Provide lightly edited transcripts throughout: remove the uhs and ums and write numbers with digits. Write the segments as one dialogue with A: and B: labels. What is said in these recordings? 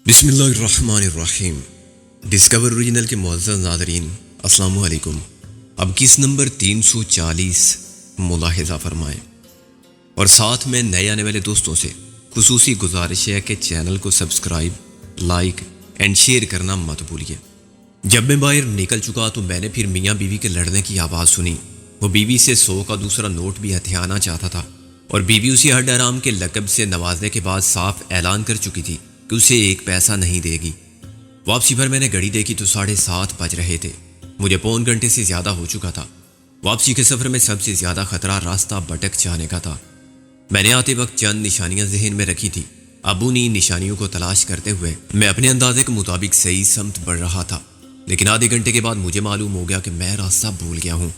A: بسم اللہ الرحمن الرحیم۔ ڈسکور اوریجنل کے معزز ناظرین، السلام علیکم۔ اب کس نمبر 340 ملاحظہ فرمائیں، اور ساتھ میں نئے آنے والے دوستوں سے خصوصی گزارش ہے کہ چینل کو سبسکرائب، لائک اینڈ شیئر کرنا مت بھولیے۔ جب میں باہر نکل چکا تو میں نے پھر میاں بیوی کے لڑنے کی آواز سنی۔ وہ بیوی سے 100 کا دوسرا نوٹ بھی ہتھیانا چاہتا تھا، اور بیوی اسے ہر ڈرام کے لقب سے نوازنے کے بعد صاف اعلان کر چکی تھی کہ اسے ایک پیسہ نہیں دے گی۔ واپسی پر میں نے گھڑی دیکھی تو 7:30 بج رہے تھے۔ مجھے پون گھنٹے سے زیادہ ہو چکا تھا۔ واپسی کے سفر میں سب سے زیادہ خطرہ راستہ بھٹک جانے کا تھا۔ میں نے آتے وقت چند نشانیاں ذہن میں رکھی تھی۔ اب انہی نشانیوں کو تلاش کرتے ہوئے میں اپنے اندازے کے مطابق صحیح سمت بڑھ رہا تھا، لیکن آدھے گھنٹے کے بعد مجھے معلوم ہو گیا کہ میں راستہ بھول گیا ہوں۔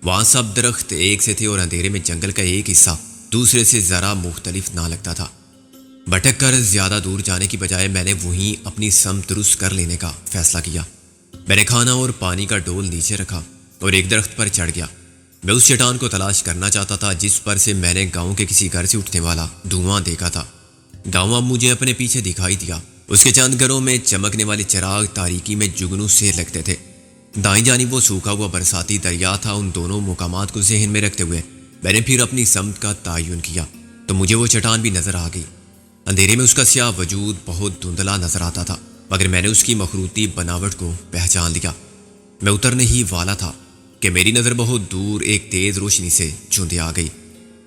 A: وہاں سب درخت ایک سے تھے اور اندھیرے میں جنگل کا ایک حصہ دوسرے سے ذرا مختلف نہ لگتا تھا۔ بھٹک کر زیادہ دور جانے کی بجائے میں نے وہیں اپنی سمت درست کر لینے کا فیصلہ کیا۔ میں نے کھانا اور پانی کا ڈول نیچے رکھا اور ایک درخت پر چڑھ گیا۔ میں اس چٹان کو تلاش کرنا چاہتا تھا جس پر سے میں نے گاؤں کے کسی گھر سے اٹھنے والا دھواں دیکھا تھا۔ گاؤں اب مجھے اپنے پیچھے دکھائی دیا۔ اس کے چند گھروں میں چمکنے والے چراغ تاریکی میں جگنوں سے لگتے تھے۔ دائیں جانب وہ سوکھا ہوا برساتی دریا تھا۔ ان دونوں مقامات کو ذہن میں رکھتے ہوئے میں نے پھر اپنی سمت کا تعین کیا تو مجھے وہ چٹان بھی نظر آ گئی۔ اندھیرے میں اس کا سیاہ وجود بہت دھندلا نظر آتا تھا، مگر میں نے اس کی مخروطی بناوٹ کو پہچان لیا۔ میں اترنے ہی والا تھا کہ میری نظر بہت دور ایک تیز روشنی سے چوندے آ گئی۔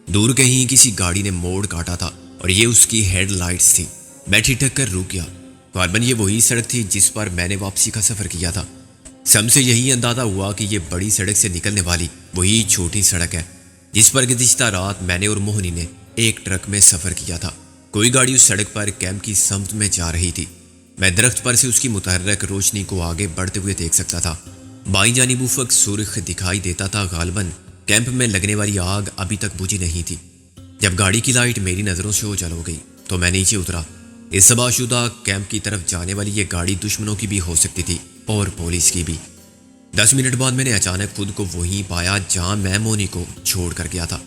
A: دور کہیں کسی گاڑی نے موڑ کاٹا تھا اور یہ اس کی ہیڈ لائٹس تھی۔ میں ٹھٹک کر رک گیا۔ غالباً یہ وہی سڑک تھی جس پر میں نے واپسی کا سفر کیا تھا۔ سم سے یہی اندازہ ہوا کہ یہ بڑی سڑک سے نکلنے والی وہی چھوٹی سڑک ہے جس پر گزشتہ رات میں نے اور موہنی نے ایک ٹرک میں سفر کیا تھا۔ کوئی گاڑی اس سڑک پر کیمپ کی سمت میں جا رہی تھی۔ میں درخت پر سے اس کی متحرک روشنی کو آگے بڑھتے ہوئے دیکھ سکتا تھا۔ بائیں جانب افق سرخ دکھائی دیتا تھا۔ غالباً کیمپ میں لگنے والی آگ ابھی تک بجھی نہیں تھی۔ جب گاڑی کی لائٹ میری نظروں سے اوجھل ہو گئی تو میں نیچے اترا۔ اس تباہ شدہ کیمپ کی طرف جانے والی یہ گاڑی دشمنوں کی بھی ہو سکتی تھی اور پولیس کی بھی۔ 10 منٹ بعد میں نے اچانک خود کو وہیں پایا جہاں میں مونی کو چھوڑ کر گیا تھا۔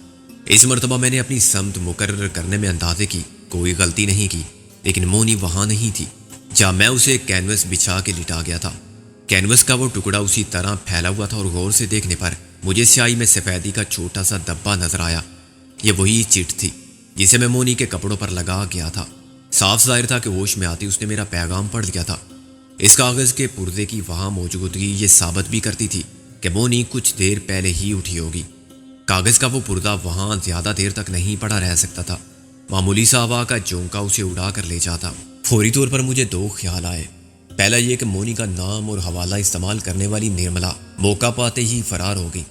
A: اس مرتبہ میں نے اپنی سمت مقرر کرنے میں اندازے کی کوئی غلطی نہیں کی، لیکن مونی وہاں نہیں تھی جہاں میں اسے کینوس بچھا کے لٹا گیا تھا۔ کینوس کا وہ ٹکڑا اسی طرح پھیلا ہوا تھا اور غور سے دیکھنے پر مجھے سیاہی میں سفیدی کا چھوٹا سا دبا نظر آیا۔ یہ وہی چٹ تھی جسے میں مونی کے کپڑوں پر لگا گیا تھا۔ صاف ظاہر تھا کہ ہوش میں آتی اس نے میرا پیغام پڑھ لیا تھا۔ اس کاغذ کے پردے کی وہاں موجودگی یہ ثابت بھی کرتی تھی کہ مونی کچھ دیر پہلے ہی اٹھی ہوگی۔ کاغذ کا وہ پردہ وہاں زیادہ دیر تک نہیں پڑا رہ سکتا تھا۔ معمولی سا ہوا کا جھونکا اسے اڑا کر لے جاتا۔ فوری طور پر مجھے 2 خیال آئے۔ پہلا یہ کہ مونی کا نام اور حوالہ استعمال کرنے والی نرملا موقع پاتے ہی فرار ہو گئی۔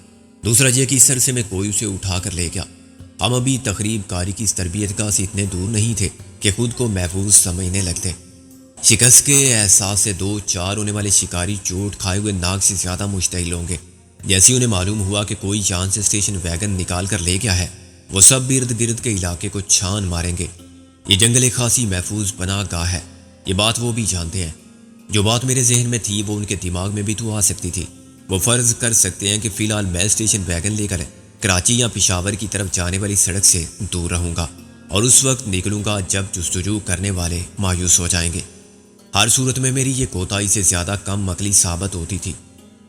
A: دوسرا یہ کہ اس عرصے میں کوئی اسے اٹھا کر لے گیا۔ ہم ابھی تقریب کاری کی اس تربیت گاہ سے اتنے دور نہیں تھے کہ خود کو محفوظ سمجھنے لگتے۔ شکست کے احساس سے 2-4 ہونے والے شکاری چوٹ کھائے ہوئے ناگ سے زیادہ مشتعل ہوں گے۔ جیسے انہیں معلوم ہوا کہ کوئی جان سے اسٹیشن ویگن نکال کر لے گیا ہے، وہ سب ارد گرد کے علاقے کو چھان ماریں گے۔ یہ جنگل ایک خاصی محفوظ پناہ گاہ ہے، یہ بات وہ بھی جانتے ہیں۔ جو بات میرے ذہن میں تھی وہ ان کے دماغ میں بھی تو آ سکتی تھی۔ وہ فرض کر سکتے ہیں کہ فی الحال میں اسٹیشن ویگن لے کر کراچی یا پشاور کی طرف جانے والی سڑک سے دور رہوں گا، اور اس وقت نکلوں گا جب جستجو کرنے والے مایوس ہو جائیں گے۔ ہر صورت میں میری یہ کوتاہی سے زیادہ کم عقلی ثابت ہوتی تھی۔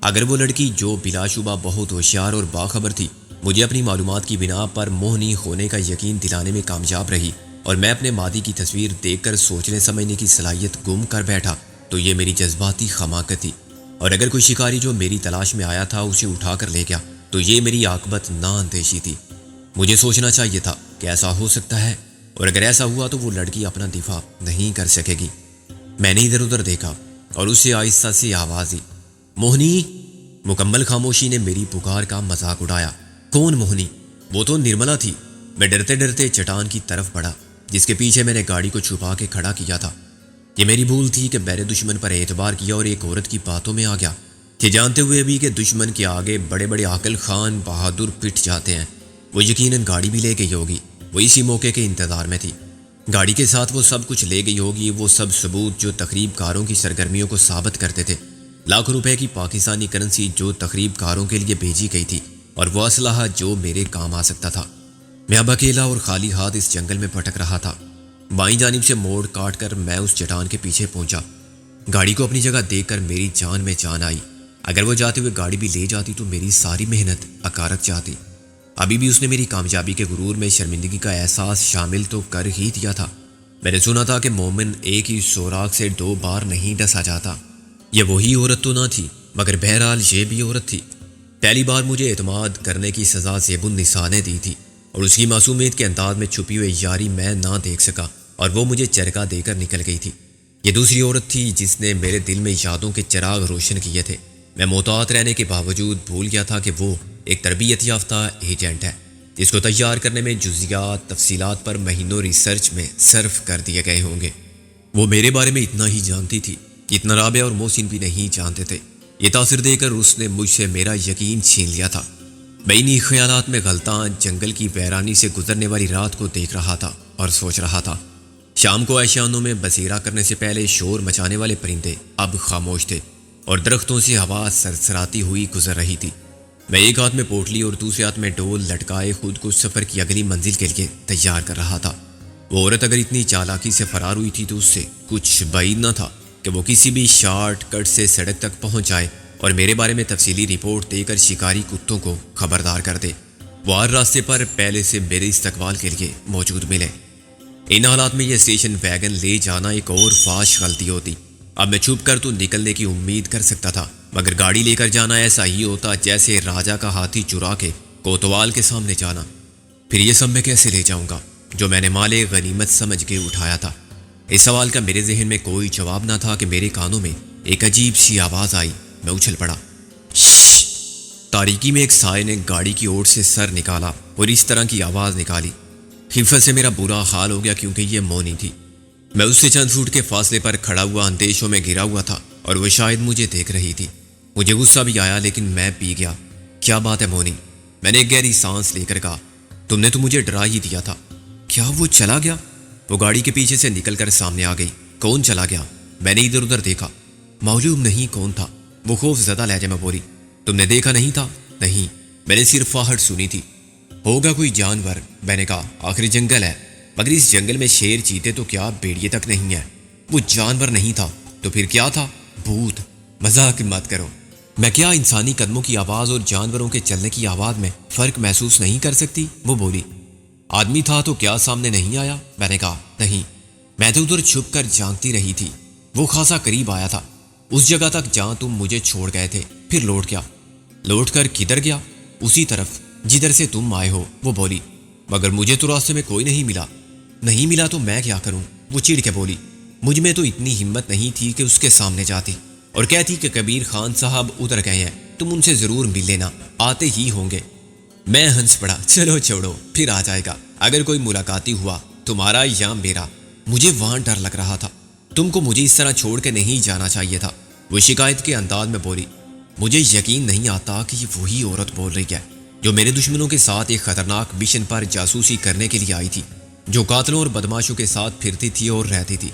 A: اگر وہ لڑکی جو بلا شبہ بہت ہوشیار اور باخبر تھی مجھے اپنی معلومات کی بنا پر موہنی ہونے کا یقین دلانے میں کامیاب رہی، اور میں اپنے ماضی کی تصویر دیکھ کر سوچنے سمجھنے کی صلاحیت گم کر بیٹھا، تو یہ میری جذباتی خماقت تھی۔ اور اگر کوئی شکاری جو میری تلاش میں آیا تھا اسے اٹھا کر لے گیا تو یہ میری عاقبت نا اندیشی تھی۔ مجھے سوچنا چاہیے تھا کہ ایسا ہو سکتا ہے، اور اگر ایسا ہوا تو وہ لڑکی اپنا دفاع نہیں کر سکے گی۔ میں نے ادھر ادھر دیکھا اور اسے آہستہ سے آواز دی، موہنی۔ مکمل خاموشی نے میری پکار کا مذاق اڑایا۔ کون موہنی؟ وہ تو نرملا تھی۔ میں ڈرتے ڈرتے چٹان کی طرف بڑھا جس کے پیچھے میں نے گاڑی کو چھپا کے کھڑا کیا تھا۔ یہ میری بھول تھی کہ میں نے دشمن پر اعتبار کیا اور ایک عورت کی باتوں میں آ گیا، یہ جانتے ہوئے بھی کہ دشمن کے آگے بڑے بڑے عاقل خان بہادر پٹ جاتے ہیں۔ وہ یقیناً گاڑی بھی لے گئی ہوگی، وہ اسی موقع کے انتظار میں تھی۔ گاڑی کے ساتھ وہ سب کچھ لے گئی ہوگی، وہ سب ثبوت جو تقریب کاروں کی سرگرمیوں کو ثابت کرتے تھے، لاکھوں روپے کی پاکستانی کرنسی جو تقریب کاروں کے لیے بھیجی گئی تھی، اور وہ اسلحہ جو میرے کام آ سکتا تھا۔ میں اب اکیلا اور خالی ہاتھ اس جنگل میں بھٹک رہا تھا۔ بائیں جانب سے موڑ کاٹ کر میں اس چٹان کے پیچھے پہنچا۔ گاڑی کو اپنی جگہ دیکھ کر میری جان میں جان آئی۔ اگر وہ جاتے ہوئے گاڑی بھی لے جاتی تو میری ساری محنت اکارک جاتی۔ ابھی بھی اس نے میری کامیابی کے غرور میں شرمندگی کا احساس شامل تو کر ہی دیا تھا۔ میں نے سنا تھا کہ مومن ایک ہی سوراخ سے 2 بار نہیں ڈسا جاتا۔ یہ وہی عورت تو نہ تھی، مگر بہرحال یہ بھی عورت تھی۔ پہلی بار مجھے اعتماد کرنے کی سزا زیب النساء نے دی تھی، اور اس کی معصومیت کے انداز میں چھپی ہوئی یاری میں نہ دیکھ سکا، اور وہ مجھے چرکا دے کر نکل گئی تھی۔ یہ دوسری عورت تھی جس نے میرے دل میں یادوں کے چراغ روشن کیے تھے۔ میں محتاط رہنے کے باوجود بھول گیا تھا کہ وہ ایک تربیت یافتہ ایجنٹ ہے، جس کو تیار کرنے میں جزیات تفصیلات پر مہینوں ریسرچ میں صرف کر دیے گئے ہوں گے۔ وہ میرے بارے میں اتنا ہی جانتی تھی جتنا رابعہ اور محسن بھی نہیں جانتے تھے۔ یہ تاثر دے کر اس نے مجھ سے میرا یقین چھین لیا تھا۔ میں انہی خیالات میں غلطاں جنگل کی ویرانی سے گزرنے والی رات کو دیکھ رہا تھا اور سوچ رہا تھا۔ شام کو ایشانوں میں بسیرا کرنے سے پہلے شور مچانے والے پرندے اب خاموش تھے، اور درختوں سے ہوا سرسراتی ہوئی گزر رہی تھی۔ میں ایک ہاتھ میں پوٹلی اور دوسرے ہاتھ میں ڈول لٹکائے خود کو سفر کی اگلی منزل کے لیے تیار کر رہا تھا۔ وہ عورت اگر اتنی چالاکی سے فرار ہوئی تھی تو اس سے کچھ بعید نہ تھا کہ وہ کسی بھی شارٹ کٹ سے سڑک تک پہنچ جائے اور میرے بارے میں تفصیلی رپورٹ دے کر شکاری کتوں کو خبردار کر دے۔ وہ ہر راستے پر پہلے سے میرے استقبال کے لیے موجود ملے۔ ان حالات میں یہ اسٹیشن ویگن لے جانا ایک اور فاش غلطی ہوتی۔ اب میں چھپ کر تو نکلنے کی امید کر سکتا تھا، مگر گاڑی لے کر جانا ایسا ہی ہوتا جیسے راجا کا ہاتھی چرا کے کوتوال کے سامنے جانا۔ پھر یہ سب میں کیسے لے جاؤں گا جو میں نے مال غنیمت سمجھ کے اٹھایا تھا؟ اس سوال کا میرے ذہن میں کوئی جواب نہ تھا کہ میرے کانوں میں ایک عجیب سی آواز آئی۔ میں اچھل پڑا۔ شش! تاریکی میں ایک سائے نے گاڑی کی اوٹ سے سر نکالا اور اس طرح کی آواز نکالی۔ خفت سے میرا برا حال ہو گیا کیونکہ یہ مونی تھی۔ میں اس سے چند فٹ کے فاصلے پر کھڑا ہوا اندیشوں میں گرا ہوا تھا اور وہ شاید مجھے دیکھ رہی تھی۔ مجھے غصہ بھی آیا لیکن میں پی گیا۔ کیا بات ہے مونی؟ میں نے ایک گہری سانس لے کر کہا۔ تم نے تو مجھے ڈرا ہی دیا تھا۔ کیا وہ چلا گیا؟ وہ گاڑی کے پیچھے سے نکل کر سامنے آ گئی۔ کون چلا گیا؟ میں نے ادھر ادھر دیکھا، معلوم نہیں کون تھا۔ وہ خوف زدہ لہجے میں بولی۔ تم نے دیکھا نہیں تھا؟ نہیں، میں نے صرف آہٹ سنی تھی۔ ہوگا کوئی جانور، میں نے کہا، آخری جنگل ہے، مگر اس جنگل میں شیر چیتے تو کیا بھیڑیے تک نہیں ہے۔ وہ جانور نہیں تھا تو پھر کیا تھا؟ بھوت۔ مذاق مت کرو۔ میں کیا انسانی قدموں کی آواز اور جانوروں کے چلنے کی آواز میں فرق محسوس نہیں کر سکتی؟ وہ بولی۔ آدمی تھا تو کیا سامنے نہیں آیا؟ میں نے کہا، نہیں، میں تو ادھر چھپ کر جھانکتی رہی تھی۔ وہ خاصا قریب آیا تھا، اس جگہ تک جہاں تم مجھے چھوڑ گئے تھے، پھر لوٹ گیا۔ لوٹ کر کدھر گیا؟ اسی طرف جدھر سے تم آئے ہو، وہ بولی۔ مگر مجھے تو راستے میں کوئی نہیں ملا۔ نہیں ملا تو میں کیا کروں؟ وہ چڑ کے بولی۔ مجھ میں تو اتنی ہمت نہیں تھی کہ اس کے سامنے جاتی اور کہتی کہ کبیر خان صاحب ادھر گئے ہیں، تم ان سے ضرور مل لینا، آتے ہی ہوں گے۔ میں ہنس پڑا۔ چلو چھوڑو، پھر آ جائے گا اگر کوئی ملاقاتی ہوا، تمہارا یا میرا۔ مجھے وہاں ڈر لگ رہا تھا، تم کو مجھے اس طرح چھوڑ کے نہیں جانا چاہیے تھا۔ وہ شکایت کے انداز میں بولی۔ مجھے یقین نہیں آتا کہ یہ وہی عورت بول رہی ہے جو میرے دشمنوں کے ساتھ ایک خطرناک مشن پر جاسوسی کرنے کے لیے آئی تھی، جو قاتلوں اور بدماشوں کے ساتھ پھرتی تھی اور رہتی تھی،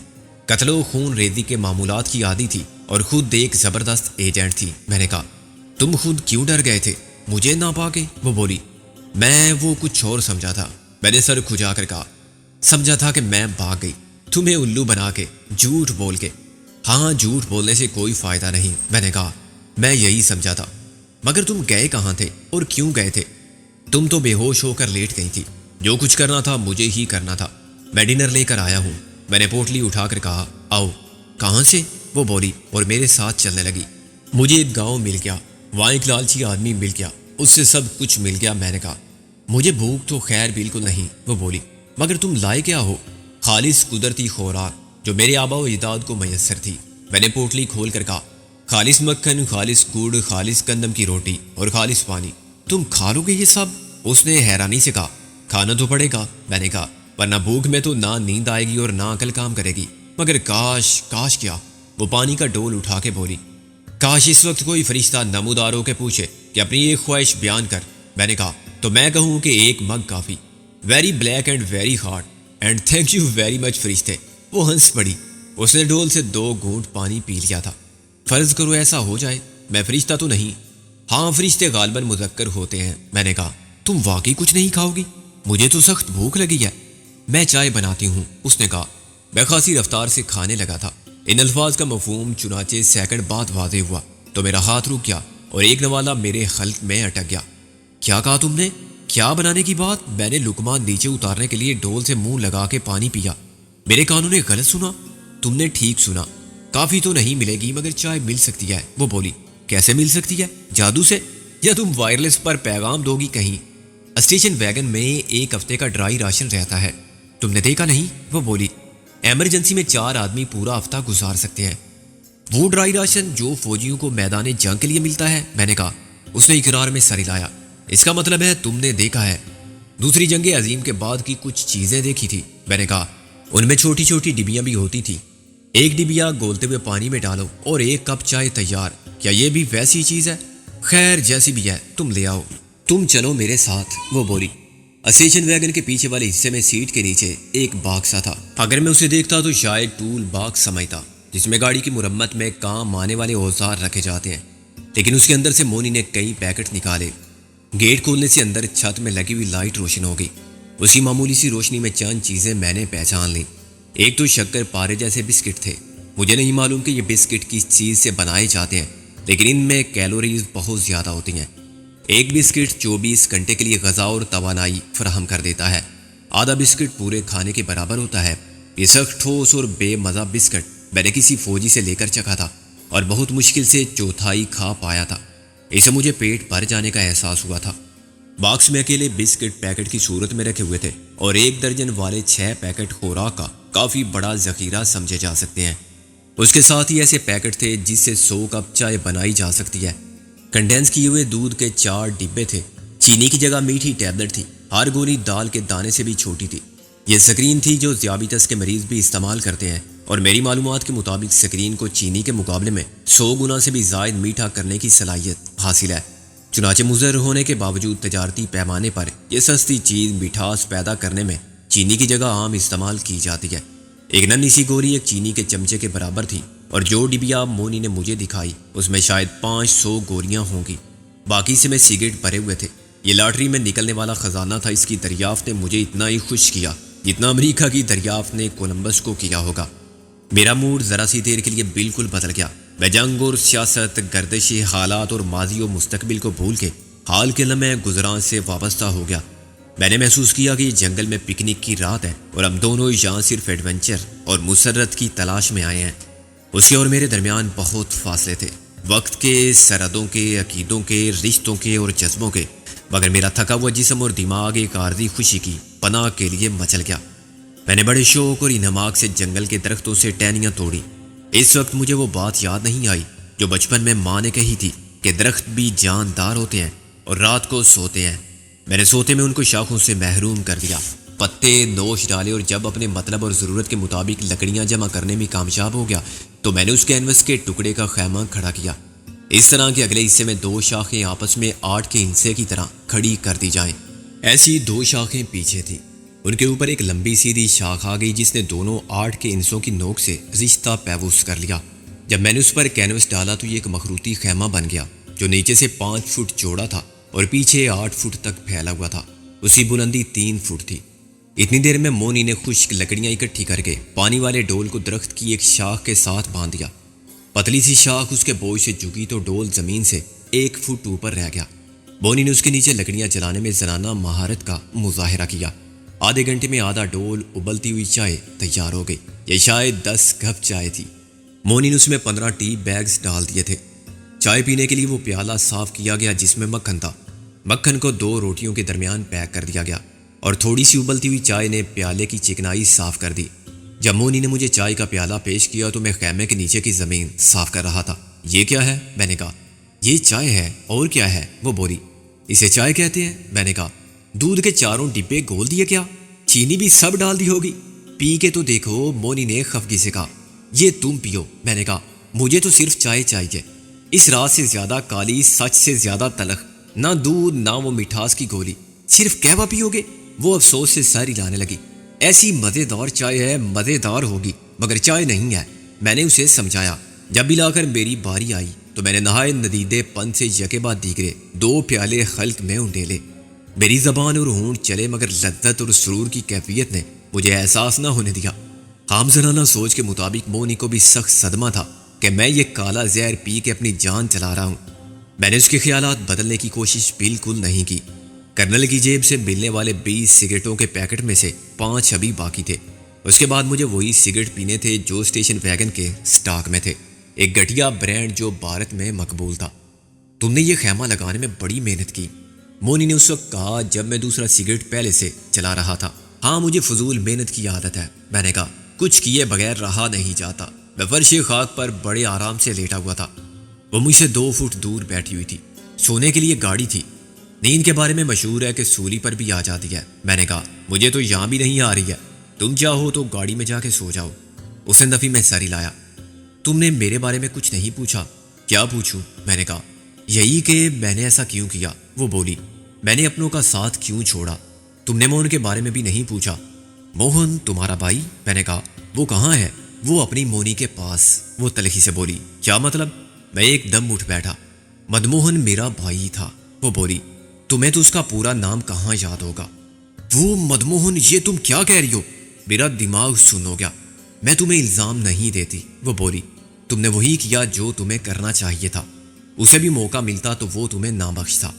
A: قتل و خون ریزی کے معمولات کی عادی تھی اور خود ایک زبردست ایجنٹ تھی۔ میں نے کہا، تم خود کیوں ڈر گئے تھے؟ مجھے نہ پاگے؟ وہ بولی۔ میں وہ کچھ اور سمجھا تھا، میں نے سر کھجا کر کہا۔ سمجھا تھا کہ میں بھاگ گئی تمہیں الو بنا کے، جھوٹ بول کے۔ ہاں، جھوٹ بولنے سے کوئی فائدہ نہیں، میں نے کہا، میں یہی سمجھا تھا۔ مگر تم گئے کہاں تھے اور کیوں گئے تھے؟ تم تو بے ہوش ہو کر لیٹ گئی تھی۔ جو کچھ کرنا تھا مجھے ہی کرنا تھا۔ میں ڈنر لے کر آیا ہوں، میں نے پوٹلی اٹھا کر کہا۔ آؤ۔ کہاں سے؟ وہ بولی اور میرے ساتھ چلنے لگی۔ مجھے ایک گاؤں مل گیا، وہاں ایک لالچی آدمی مل گیا، اس سے سب کچھ مل گیا۔ میں نے کہا، مجھے بھوک تو خیر بالکل نہیں۔ وہ بولی، مگر تم لائے کیا ہو؟ خالص قدرتی خوراک جو میرے آبا و اجداد کو میسر تھی۔ میں نے پوٹلی کھول کر کہا، خالص مکھن، خالص گڑ، خالص گندم کی روٹی اور خالص پانی۔ تم کھا لو گے یہ سب؟ اس نے حیرانی سے کہا۔ کھانا تو پڑے گا، میں نے کہا، ورنہ بھوک میں تو نہ نیند آئے گی اور نہ عقل کام کرے گی۔ مگر کاش کیا؟ وہ پانی کا ڈول اٹھا کے بولی۔ کاش اس وقت کوئی فرشتہ نمودار ہو کے پوچھے کہ اپنی ایک خواہش بیان کر۔ میں نے کہا، تو میں کہوں کہ ایک mug coffee, very black and very hard, and thank you very much فرشتے۔ وہ ہنس پڑی۔ اس نے ڈول سے 2 گھونٹ پانی پی لیا تھا۔ فرض کرو ایسا ہو جائے، میں فرشتہ تو نہیں۔ ہاں، فرشتے غالباً مذکر ہوتے ہیں۔ میں نے کہا، تم واقعی کچھ نہیں کھاؤ گی؟ مجھے تو سخت بھوک لگی ہے۔ میں چائے بناتی ہوں، اس نے کہا۔ میں خاصی رفتار سے کھانے لگا تھا۔ ان الفاظ کا مفہوم چنانچہ سیکنڈ بعد واضح ہوا تو میرا ہاتھ رک گیا اور ایک نوالہ میرے حلق میں اٹک گیا۔ کیا کہا تم نے؟ کیا بنانے کی بات؟ میں نے لقمہ نیچے اتارنے کے لیے ڈول سے منہ لگا کے پانی پیا۔ میرے کانوں نے غلط سنا؟ تم نے ٹھیک سنا۔ کافی تو نہیں ملے گی مگر چائے مل سکتی ہے، وہ بولی۔ کیسے مل سکتی ہے؟ جادو سے؟ یا تم وائرلیس پر پیغام دو گی کہیں؟ اسٹیشن ویگن میں ایک ہفتے کا ڈرائی راشن رہتا ہے، تم نے دیکھا نہیں؟ وہ بولی۔ ایمرجنسی میں 4 آدمی پورا ہفتہ گزار سکتے ہیں۔ وہ ڈرائی راشن جو فوجیوں کو میدان جنگ کے لیے ملتا ہے؟ میں نے کہا۔ اس نے اقرار میں سر ہلایا۔ اس کا مطلب ہے تم نے دیکھا ہے؟ دوسری جنگ عظیم کے بعد کی کچھ چیزیں دیکھی تھی، میں نے کہا۔ ان میں چھوٹی چھوٹی ڈبیاں بھی ہوتی تھی، ایک ڈبیا گولتے ہوئے پانی میں ڈالو اور ایک کپ چائے تیار۔ کیا یہ بھی ویسی چیز ہے؟ خیر جیسی بھی ہے تم لے آؤ، تم چلو میرے ساتھ، وہ بولی۔ اسٹیشن ویگن کے پیچھے والے حصے میں سیٹ کے نیچے ایک باکس سا تھا۔ اگر میں اسے دیکھتا تو شاید ٹول باکس سمجھتا، جس میں گاڑی کی مرمت میں کام آنے والے اوزار رکھے جاتے ہیں، لیکن اس کے اندر سے مونی نے کئی پیکٹ نکالے۔ گیٹ کھولنے سے اندر چھت میں لگی ہوئی لائٹ روشن ہو گئی۔ اسی معمولی سی روشنی میں چند چیزیں میں نے پہچان لی۔ ایک تو شکر پارے جیسے بسکٹ تھے۔ مجھے نہیں معلوم کہ یہ بسکٹ کس چیز سے بنائے جاتے ہیں، لیکن ان میں کیلوریز بہت زیادہ ہوتی ہیں۔ ایک بسکٹ 24 گھنٹے کے لیے غذا اور توانائی فراہم کر دیتا ہے۔ آدھا بسکٹ پورے کھانے کے برابر ہوتا ہے۔ یہ سخت ٹھوس اور بے مزہ بسکٹ میں نے کسی فوجی سے لے کر چکھا تھا اور بہت مشکل سے چوتھائی کھا پایا تھا۔ اسے مجھے پیٹ بھر جانے کا احساس ہوا تھا۔ باکس میں اکیلے بسکٹ پیکٹ کی صورت میں رکھے ہوئے تھے اور 1 درجن والے 6 پیکٹ خوراک کا کافی بڑا ذخیرہ سمجھے جا سکتے ہیں۔ اس کے ساتھ ہی ایسے پیکٹ تھے جس سے 100 کپ چائے بنائی جا سکتی ہے۔ کنڈینس کیے ہوئے دودھ کے 4 ڈبے تھے۔ چینی کی جگہ میٹھی ٹیبلٹ تھی، ہر گولی دال کے دانے سے بھی چھوٹی تھی۔ یہ سکرین تھی جو ذیابیطس کے مریض بھی استعمال کرتے ہیں، اور میری معلومات کے مطابق سکرین کو چینی کے مقابلے میں 100 گنا سے بھی زائد میٹھا کرنے کی صلاحیت حاصل ہے۔ چنانچہ مضر ہونے کے باوجود تجارتی پیمانے پر یہ سستی چیز مٹھاس پیدا کرنے میں چینی کی جگہ عام استعمال کی جاتی ہے۔ ایک ننھی سی گولی ایک چینی کے چمچے کے برابر تھی، اور جو ڈبیا مونی نے مجھے دکھائی اس میں شاید 500 گولیاں ہوں گی۔ باقی سے میں سگریٹ بھرے ہوئے تھے۔ یہ لاٹری میں نکلنے والا خزانہ تھا۔ اس کی دریافت نے مجھے اتنا ہی خوش کیا جتنا امریکہ کی دریافت نے کولمبس کو کیا ہوگا۔ میرا موڈ ذرا سی دیر کے لیے بالکل بدل گیا۔ میں جنگ اور سیاست، گردش حالات اور ماضی و مستقبل کو بھول کے حال کے لمحے گزراں سے وابستہ ہو گیا۔ میں نے محسوس کیا کہ یہ جنگل میں پکنک کی رات ہے اور ہم دونوں یہاں صرف ایڈونچر اور مسرت کی تلاش میں آئے ہیں۔ اس کے اور میرے درمیان بہت فاصلے تھے، وقت کے، سرحدوں کے، عقیدوں کے، رشتوں کے اور جذبوں کے، مگر میرا تھکا ہوا جسم اور دماغ ایک عارضی خوشی کی پناہ کے لیے مچل گیا۔ میں نے بڑے شوق اور انہماک سے جنگل کے درختوں سے ٹہنیاں توڑی۔ اس وقت مجھے وہ بات یاد نہیں آئی جو بچپن میں ماں نے کہی تھی کہ درخت بھی جاندار ہوتے ہیں اور رات کو سوتے ہیں۔ میں نے سوتے میں ان کو شاخوں سے محروم کر دیا، پتے نوش ڈالے، اور جب اپنے مطلب اور ضرورت کے مطابق لکڑیاں جمع کرنے میں کامیاب ہو گیا تو میں نے اس کینوس کے ٹکڑے کا خیمہ کھڑا کیا، اس طرح کے اگلے حصے میں 2 شاخیں آپس میں 8 کے ہندسے کی طرح کھڑی کر دی جائیں۔ ایسی 2 شاخیں پیچھے تھیں، ان کے اوپر ایک لمبی سیدھی شاخ آ گئی جس نے دونوں 8 کے ہندسوں کی نوک سے رشتہ پیوست کر لیا۔ جب میں نے اس پر کینوس ڈالا تو یہ ایک مخروطی خیمہ بن گیا جو نیچے سے 5 فٹ چوڑا تھا اور پیچھے 8 فٹ تک پھیلا ہوا تھا۔ اس کی بلندی 3 فٹ تھی۔ اتنی دیر میں مونی نے خشک لکڑیاں اکٹھی کر کے پانی والے ڈول کو درخت کی ایک شاخ کے ساتھ باندھ دیا۔ پتلی سی شاخ اس کے بوجھ سے جھکی تو ڈول زمین سے 1 فٹ اوپر رہ گیا۔ مونی نے اس کے نیچے لکڑیاں جلانے میں زنانہ مہارت کا مظاہرہ کیا۔ آدھے گھنٹے میں آدھا ڈول ابلتی ہوئی چائے تیار ہو گئی۔ یہ شاید 10 کپ چائے تھی۔ مونی نے اس میں 15 ٹی بیگز ڈال دیے تھے۔ چائے پینے کے لیے وہ پیالہ صاف کیا گیا جس میں مکھن تھا۔ مکھن کو 2 روٹیوں کے درمیان پیک کر دیا گیا اور تھوڑی سی ابلتی ہوئی چائے نے پیالے کی چکنائی صاف کر دی۔ جب مونی نے مجھے چائے کا پیالہ پیش کیا تو میں خیمے کے نیچے کی زمین صاف کر رہا تھا۔ یہ کیا ہے؟ میں نے کہا۔ یہ چائے ہے، اور کیا ہے؟ وہ بولی۔ اسے چائے کہتے ہیں؟ میں نے کہا۔ دودھ کے 4 ڈبے گھول دیے کیا؟ چینی بھی سب ڈال دی ہوگی؟ پی کے تو دیکھو، مونی نے خفگی سے کہا۔ یہ تم پیو، میں نے کہا۔ مجھے تو صرف چائے چاہیے، اس رات سے زیادہ کالی، سچ سے زیادہ تلخ، نہ دودھ نہ وہ مٹھاس کی گولی، صرف قہوہ پیو گے؟ وہ افسوس سے سر ہلانے لگی۔ ایسی مزیدار چائے ہے، مزیدار ہوگی مگر چائے نہیں ہے، میں نے اسے سمجھایا۔ جب بھی لا کر میری باری آئی تو میں نے نہایت ندیدے پن سے یکے بعد دیگرے 2 پیالے خلق میں انڈیلے۔ میری زبان اور ہونٹ چلے مگر لذت اور سرور کی کیفیت نے مجھے احساس نہ ہونے دیا۔ خامزنانہ سوچ کے مطابق مونی کو بھی سخت صدمہ تھا کہ میں یہ کالا زہر پی کے اپنی جان چلا رہا ہوں۔ میں نے اس کے خیالات بدلنے کی کوشش بالکل نہیں کی۔ کرنل کی جیب سے ملنے والے 20 سگریٹوں کے پیکٹ میں سے 5 ابھی باقی تھے۔ اس کے بعد مجھے وہی سگریٹ پینے تھے جو اسٹیشن ویگن کے سٹاک میں تھے، ایک گھٹیا برانڈ جو بھارت میں مقبول تھا۔ تم نے یہ خیمہ لگانے میں بڑی محنت کی، مونی نے اس وقت کہا جب میں دوسرا سگریٹ پہلے سے چلا رہا تھا۔ ہاں، مجھے فضول محنت کی عادت ہے، میں نے کہا۔ کچھ کیے بغیر رہا نہیں جاتا۔ میں فرش خاک پر بڑے آرام سے لیٹا ہوا تھا۔ وہ مجھ سے 2 فٹ دور بیٹھی ہوئی تھی۔ سونے کے لیے گاڑی تھی۔ نیند کے بارے میں مشہور ہے کہ سولی پر بھی آ جاتی ہے، میں نے کہا۔ مجھے تو یہاں بھی نہیں آ رہی ہے، تم چاہو تو گاڑی میں جا کے سو جاؤ۔ اس نے نفی میں سر ہلایا۔ تم نے میرے بارے میں کچھ نہیں پوچھا؟ کیا پوچھوں؟ میں نے کہا۔ یہی کہ میں نے ایسا کیوں کیا؟ وہ بولی۔ میں نے اپنوں کا ساتھ کیوں چھوڑا؟ تم نے موہن کے بارے میں بھی نہیں پوچھا؟ موہن تمہارا بھائی؟ میں نے کہا۔ وہ کہاں ہے؟ وہ اپنی مونی کے پاس، وہ تلخی سے بولی۔ کیا مطلب؟ میں ایک دم اٹھ بیٹھا۔ مدموہن میرا بھائی تھا، وہ بولی۔ تمہیں تو اس کا پورا نام کہاں یاد ہوگا؟ وہ مدموہن، یہ تم کیا کہہ رہی ہو؟ میرا دماغ سن ہو گیا۔ میں تمہیں الزام نہیں دیتی، وہ بولی۔ تم نے وہی کیا جو تمہیں کرنا چاہیے تھا۔ اسے بھی موقع ملتا تو وہ تمہیں نہ بخشتا۔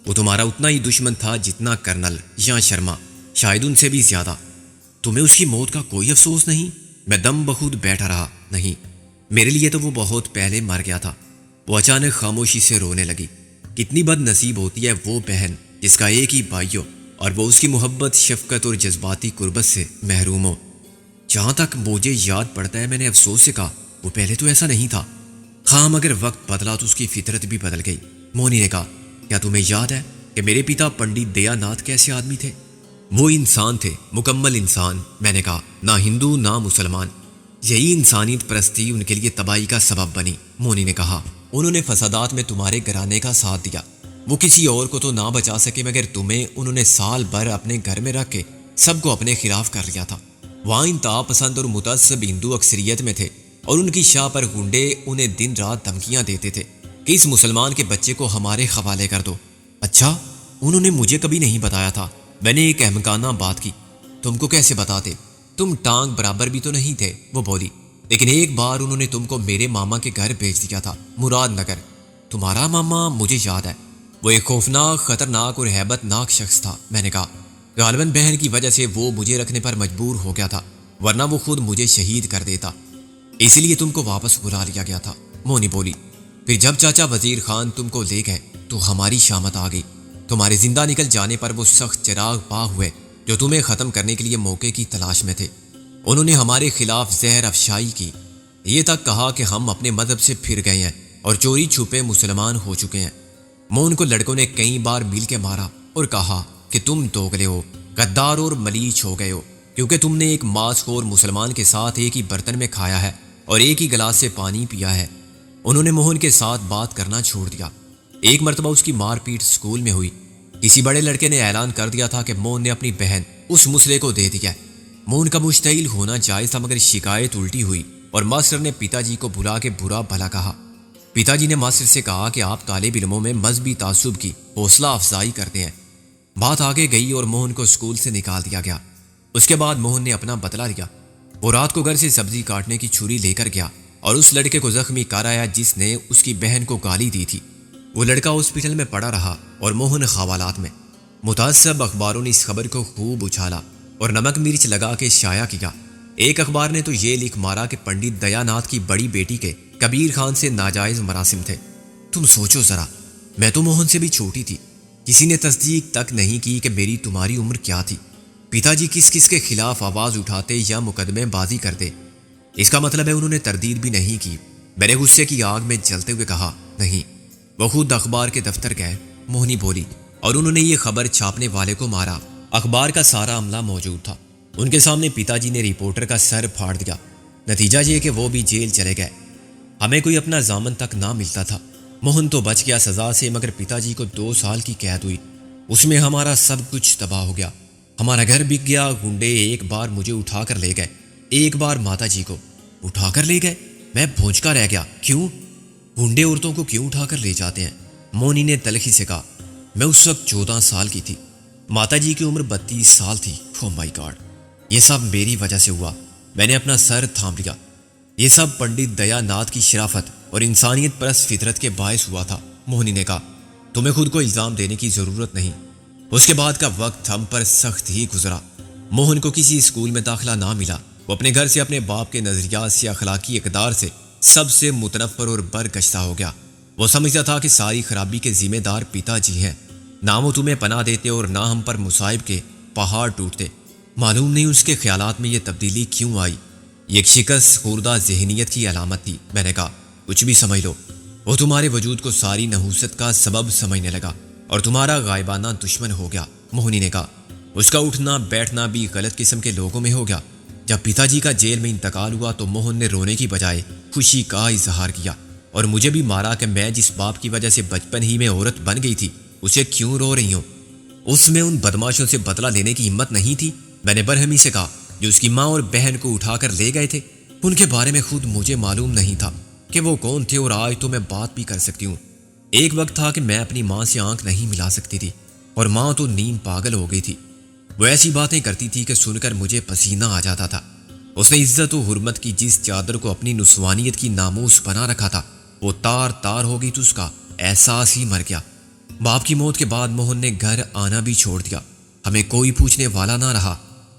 A: وہ تمہارا اتنا ہی دشمن تھا جتنا کرنل یا شرما، شاید ان سے بھی زیادہ۔ تمہیں اس کی موت کا کوئی افسوس نہیں؟ میں دم بخود بیٹھا رہا۔ نہیں، میرے لیے تو وہ بہت پہلے مر گیا تھا۔ وہ اچانک خاموشی سے رونے لگی۔ کتنی بد نصیب ہوتی ہے وہ بہن جس کا ایک ہی بھائی ہو اور وہ اس کی محبت، شفقت اور جذباتی قربت سے محروم ہو۔ جہاں تک مجھے یاد پڑتا ہے، میں نے افسوس سے کہا، وہ پہلے تو ایسا نہیں تھا۔ ہاں، مگر وقت بدلا تو اس کی فطرت بھی بدل گئی۔ مونی نے کہا۔ کیا تمہیں یاد ہے کہ میرے پتا پنڈت دیا ناتھ کیسے آدمی تھے؟ وہ انسان تھے، مکمل انسان، میں نے کہا۔ نہ ہندو نہ مسلمان۔ یہی انسانیت پرستی ان کے لیے تباہی کا سبب بنی، مونی نے کہا۔ انہوں نے فسادات میں تمہارے گھرانے کا ساتھ دیا۔ وہ کسی اور کو تو نہ بچا سکے، مگر تمہیں انہوں نے سال بھر اپنے گھر میں رکھ کے سب کو اپنے خلاف کر لیا تھا۔ وہاں انتہا پسند اور متعصب ہندو اکثریت میں تھے، اور ان کی شاہ پر گنڈے انہیں دن رات دھمکیاں دیتے تھے کہ اس مسلمان کے بچے کو ہمارے حوالے کر دو۔ اچھا، انہوں نے مجھے کبھی نہیں بتایا تھا۔ میں نے ایک احمقانہ بات کی۔ تم کو کیسے بتاتے؟ تم ٹانگ برابر بھی تو نہیں تھے، وہ بولی۔ لیکن ایک بار انہوں نے تم کو میرے ماما کے گھر بھیج دیا تھا، مراد نگر۔ تمہارا ماما؟ مجھے یاد ہے، وہ ایک خوفناک، خطرناک اور ہیبت ناک شخص تھا، میں نے کہا۔ غالباً بہن کی وجہ سے وہ مجھے رکھنے پر مجبور ہو گیا تھا، ورنہ وہ خود مجھے شہید کر دیتا۔ اسی لیے تم کو واپس بلا لیا گیا تھا، مونی بولی۔ پھر جب چاچا وزیر خان تم کو لے گئے تو ہماری شامت آ گئی۔ تمہارے زندہ نکل جانے پر وہ سخت چراغ پا ہوئے جو تمہیں ختم کرنے کے لیے موقع کی تلاش میں تھے۔ انہوں نے ہمارے خلاف زہر افشائی کی، یہ تک کہا کہ ہم اپنے مذہب سے پھر گئے ہیں اور چوری چھپے مسلمان ہو چکے ہیں۔ مون کو لڑکوں نے کئی بار مل کے مارا اور کہا کہ تم دوگلے ہو، غدار اور ملیچ ہو گئے ہو، کیونکہ تم نے ایک ماس خور مسلمان کے ساتھ ایک ہی برتن میں کھایا ہے اور ایک ہی گلاس سے پانی پیا ہے۔ انہوں نے موہن کے ساتھ بات کرنا چھوڑ دیا۔ ایک مرتبہ اس کی مار پیٹ اسکول میں ہوئی۔ کسی بڑے لڑکے نے اعلان کر دیا تھا کہ مون نے اپنی بہن اس مسئلے کو دے دیا۔ مون کا مشتعل ہونا جائز تھا، مگر شکایت الٹی ہوئی اور ماسٹر نے پتا جی کو بلا کے برا بھلا کہا۔ پتا جی نے ماسٹر سے کہا کہ آپ طالب علموں میں مذہبی تعصب کی حوصلہ افزائی کرتے ہیں۔ بات آگے گئی اور موہن کو اسکول سے نکال دیا گیا۔ اس کے بعد موہن نے اپنا بدلہ لیا۔ وہ رات کو گھر سے سبزی کاٹنے کی چھری لے کر گیا اور اس لڑکے کو زخمی کر آیا جس نے اس کی بہن کو گالی دی تھی۔ وہ لڑکا ہاسپٹل میں پڑا رہا اور موہن خوالات میں۔ متعصب اخباروں نے اس خبر کو خوب اچھالا اور نمک مرچ لگا کے شائع کیا۔ ایک اخبار نے تو یہ لکھ مارا کہ پنڈت دیا ناتھ کی بڑی بیٹی کے کبیر خان سے ناجائز مراسم تھے۔ تم سوچو ذرا، میں تو موہن سے بھی چھوٹی تھی۔ کسی نے تصدیق تک نہیں کی کہ میری تمہاری عمر کیا تھی۔ پتا جی کس کس کے خلاف آواز اٹھاتے یا مقدمے بازی کرتے، اس کا مطلب ہے انہوں نے تردید بھی نہیں کی۔ میں نے غصے کی آگ میں جلتے ہوئے کہا، نہیں۔ وہ خود اخبار کے دفتر گئے، موہنی بولی، اور انہوں نے یہ خبر چھاپنے والے کو مارا۔ اخبار کا سارا عملہ موجود تھا۔ ان کے سامنے پتا جی نے رپورٹر کا سر پھاڑ دیا۔ نتیجہ یہ کہ وہ بھی جیل چلے گئے۔ ہمیں کوئی اپنا ضامن تک نہ ملتا تھا۔ موہن تو بچ گیا سزا سے، مگر پتا جی کو 2 سال کی قید ہوئی۔ اس میں ہمارا سب کچھ تباہ ہو گیا۔ ہمارا گھر بک گیا۔ گنڈے ایک بار مجھے اٹھا کر لے گئے، ایک بار ماتا جی کو اٹھا کر لے گئے۔ میں بھونچکا رہ گیا۔ کیوں؟ گنڈے عورتوں کو کیوں اٹھا کر لے جاتے ہیں؟ مونی نے تلخی سے کہا۔ میں اس وقت 14 سال کی تھی، ماتا جی کی عمر 32 سال تھی۔ او مائی گاڈ! یہ سب میری وجہ سے ہوا۔ میں نے اپنا سر تھام لیا۔ یہ سب پنڈت دیا ناتھ کی شرافت اور انسانیت پرست فطرت کے باعث ہوا تھا۔ موہنی نے کہا، تمہیں خود کو الزام دینے کی ضرورت نہیں۔ اس کے بعد کا وقت ہم پر سخت ہی گزرا۔ موہن کو کسی اسکول میں داخلہ نہ ملا۔ وہ اپنے گھر سے اپنے باپ کے نظریات سے، اخلاقی اقدار سے سب سے متنفر اور برگشتہ ہو گیا۔ وہ سمجھتا تھا کہ ساری خرابی کے ذمہ دار پتا جی ہیں۔ نہ وہ تمہیں پناہ دیتے اور نہ ہم پر مصائب کے پہاڑ ٹوٹتے۔ معلوم نہیں اس کے خیالات میں یہ تبدیلی کیوں آئی۔ یہ ایک شکست خوردہ ذہنیت کی علامت تھی۔ میں نے کہا، کچھ بھی سمجھ لو، وہ تمہارے وجود کو ساری نحوست کا سبب سمجھنے لگا اور تمہارا غائبانہ دشمن ہو گیا۔ موہنی نے کہا، اس کا اٹھنا بیٹھنا بھی غلط قسم کے لوگوں میں ہو گیا۔ جب پتا جی کا جیل میں انتقال ہوا تو موہن نے رونے کی بجائے خوشی کا اظہار کیا اور مجھے بھی مارا کہ میں جس باپ کی وجہ سے بچپن ہی میں عورت بن گئی تھی اسے کیوں رو رہی ہوں۔ اس میں ان بدماشوں سے بدلہ لینے کی ہمت نہیں تھی؟ میں نے برہمی سے کہا، جو اس کی ماں اور بہن کو اٹھا کر لے گئے تھے، ان کے بارے میں خود مجھے معلوم نہیں تھا کہ وہ کون تھے، اور آج تو میں بات بھی کر سکتی ہوں۔ ایک وقت تھا کہ میں اپنی ماں سے آنکھ نہیں ملا سکتی تھی اور ماں تو نیم پاگل ہو گئی تھی۔ وہ ایسی باتیں کرتی تھی کہ سن کر مجھے پسینہ آ جاتا تھا۔ اس نے عزت و حرمت کی جس چادر کو اپنی نسوانیت کی ناموس بنا رکھا تھا وہ تار تار ہو گئی تو اس کا احساس ہی مر گیا۔ باپ کی موت کے بعد موہن نے گھر آنا بھی چھوڑ دیا۔ ہمیں کوئی پوچھنے والا نہ رہا۔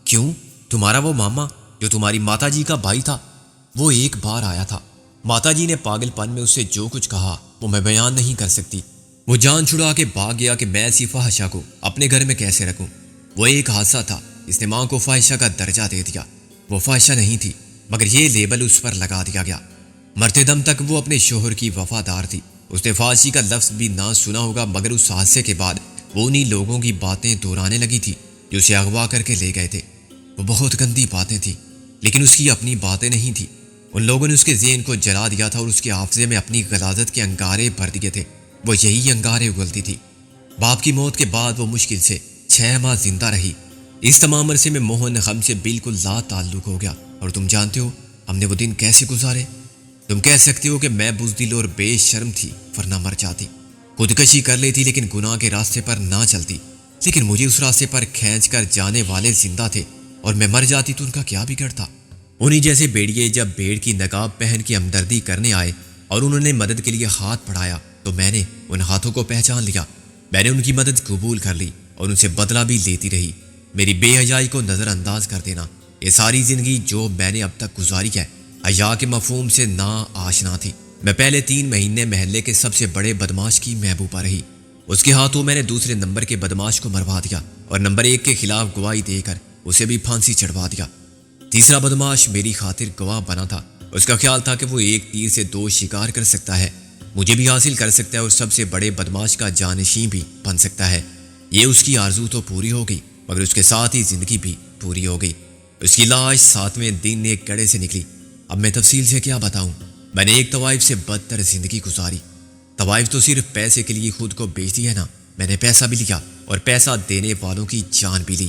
A: کیوں؟ تمہارا وہ ماما جو تمہاری ماتا جی کا بھائی تھا، وہ ایک بار آیا تھا۔ ماتا جی نے پاگل پن میں اسے جو کچھ کہا وہ میں بیان نہیں کر سکتی۔ وہ جان چھڑا کے بھاگ گیا کہ میں ایسی فاحشہ کو اپنے گھر میں کیسے رکھوں۔ وہ ایک حادثہ تھا، اس نے ماں کو فاحشہ کا درجہ دے دیا۔ وہ فاحشہ نہیں تھی، مگر یہ لیبل اس پر لگا دیا گیا۔ مرتے دم تک وہ اپنے شوہر کی وفادار تھی۔ اس نے فحاشی کا لفظ بھی نہ سنا ہوگا، مگر اس حادثے کے بعد وہ انہی لوگوں کی باتیں دہرانے لگی تھی جو اسے اغوا کر کے لے گئے تھے۔ وہ بہت گندی باتیں تھیں، لیکن اس کی اپنی باتیں نہیں تھیں۔ ان لوگوں نے اس کے ذہن کو جلا دیا تھا اور اس کے حافظے میں اپنی غلاظت کے انگارے بھر دیے تھے۔ وہ یہی انگارے اگلتی تھی۔ باپ کی موت کے بعد وہ مشکل سے 6 ماہ زندہ رہی۔ اس تمام عرصے میں موہن ہم سے بالکل لا تعلق ہو گیا، اور تم جانتے ہو ہم نے وہ دن کیسے گزارے؟ تم کہہ سکتے ہو کہ میں بزدل اور بے شرم تھی، ورنہ مر جاتی، خودکشی کر لیتی، لیکن گناہ کے راستے پر نہ چلتی۔ لیکن مجھے اس راستے پر کھینچ کر جانے والے زندہ تھے، اور میں مر جاتی تو ان کا کیا بگڑتا؟ انہی جیسے بھیڑیے جب بھیڑ کی نقاب پہن کے ہمدردی کرنے آئے اور انہوں نے مدد کے لیے ہاتھ بڑھایا تو میں نے ان ہاتھوں کو پہچان لیا۔ میں نے ان کی مدد قبول کر لی اور ان سے بدلہ بھی لیتی رہی۔ میری بے حیائی کو نظر انداز کر دینا۔ یہ ساری زندگی جو میں نے اب تک گزاری ہے حیا کے مفہوم سے نا آشنا تھی۔ میں پہلے 3 مہینے محلے کے سب سے بڑے بدماش کی محبوبہ رہی۔ اس کے ہاتھوں میں نے دوسرے نمبر کے بدماش کو مروا دیا اور نمبر 1 کے خلاف گواہی دے کر اسے بھی پھانسی چڑھوا دیا۔ تیسرا بدماش میری خاطر گواہ بنا تھا۔ اس کا خیال تھا کہ وہ ایک تیر سے 2 شکار کر سکتا ہے، مجھے بھی حاصل کر سکتا ہے اور سب سے بڑے بدماش کا جانشین بھی بن سکتا ہے۔ یہ اس کی آرزو تو پوری ہو گئی، مگر اس کے ساتھ ہی زندگی بھی پوری ہو گئی۔ اس کی لاش 7ویں دن ایک گڑھے سے نکلی۔ اب میں تفصیل سے کیا بتاؤں؟ میں نے ایک طوائف سے بدتر زندگی گزاری۔ طوائف تو صرف پیسے کے لیے خود کو بیچ دی ہے نا، میں نے پیسہ بھی لیا اور پیسہ دینے والوں کی جان بھی لی۔